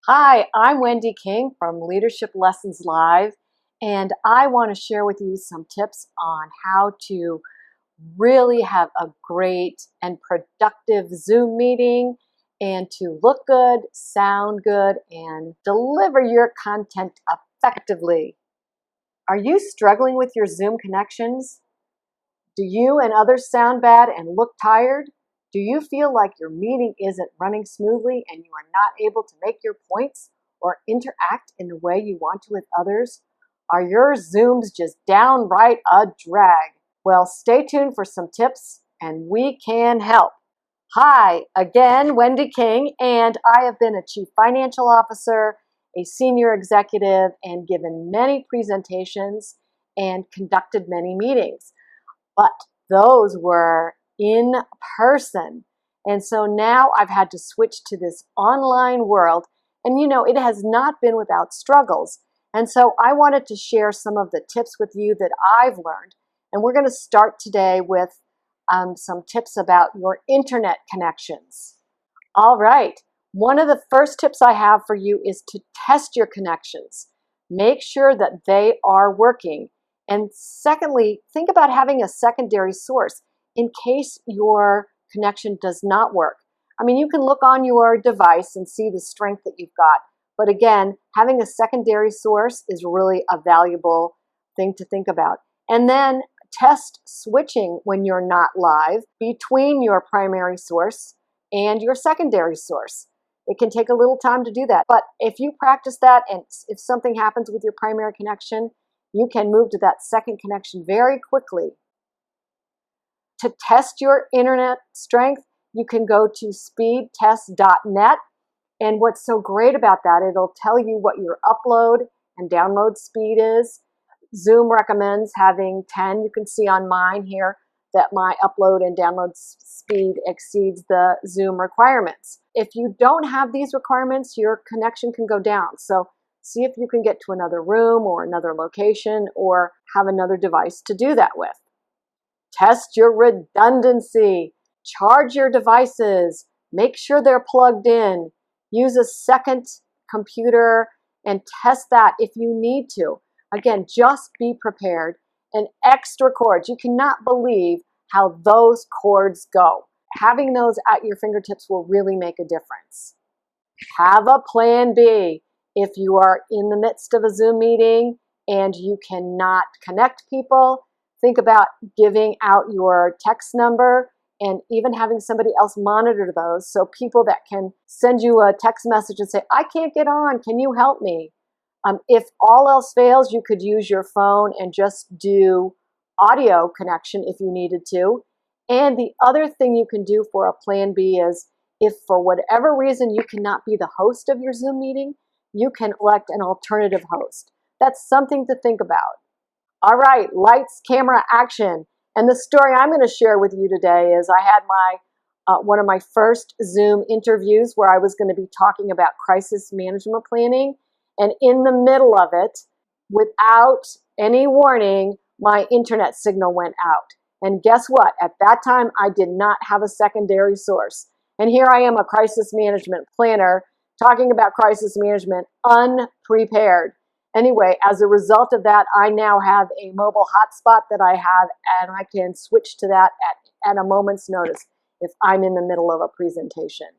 Hi, I'm Wendy King from Leadership Lessons Live, and I want to share with you some tips on how to really have a great and productive Zoom meeting and to look good, sound good, and deliver your content effectively. Are you struggling with your Zoom connections? Do you and others sound bad and look tired? Do you feel like your meeting isn't running smoothly and you are not able to make your points or interact in the way you want to with others? Are your Zooms just downright a drag? Well, stay tuned for some tips and we can help. Hi, again, Wendy King, and I have been a Chief Financial Officer, a Senior Executive, and given many presentations and conducted many meetings. But those were in person. And so now I've had to switch to this online world. And it has not been without struggles. And so I wanted to share some of the tips with you that I've learned. And we're going to start today with some tips about your internet connections. All right. One of the first tips I have for you is to test your connections. Make sure that they are working. And secondly, think about having a secondary source in case your connection does not work. I mean, you can look on your device and see the strength that you've got. But again, having a secondary source is really a valuable thing to think about. And then test switching when you're not live between your primary source and your secondary source. It can take a little time to do that. But if you practice that and if something happens with your primary connection, you can move to that second connection very quickly. To test your internet strength, you can go to speedtest.net. And what's so great about that, it'll tell you what your upload and download speed is. Zoom recommends having 10. You can see on mine here that my upload and download speed exceeds the Zoom requirements. If you don't have these requirements, your connection can go down. So see if you can get to another room or another location or have another device to do that with. Test your redundancy. Charge your devices. Make sure they're plugged in. Use a second computer and test that if you need to. Again, just be prepared. And extra cords. You cannot believe how those cords go. Having those at your fingertips will really make a difference. Have a plan B. If you are in the midst of a Zoom meeting and you cannot connect people, think about giving out your text number and even having somebody else monitor those so people that can send you a text message and say, I can't get on, can you help me? If all else fails, you could use your phone and just do audio connection if you needed to. And the other thing you can do for a plan B is if for whatever reason you cannot be the host of your Zoom meeting, you can elect an alternative host. That's something to think about. All right, lights, camera, action. And the story I'm going to share with you today is I had one of my first Zoom interviews where I was going to be talking about crisis management planning. And in the middle of it, without any warning, my internet signal went out. And guess what? At that time, I did not have a secondary source. And here I am, a crisis management planner, talking about crisis management unprepared. Anyway, as a result of that, I now have a mobile hotspot that I have, and I can switch to that at a moment's notice if I'm in the middle of a presentation.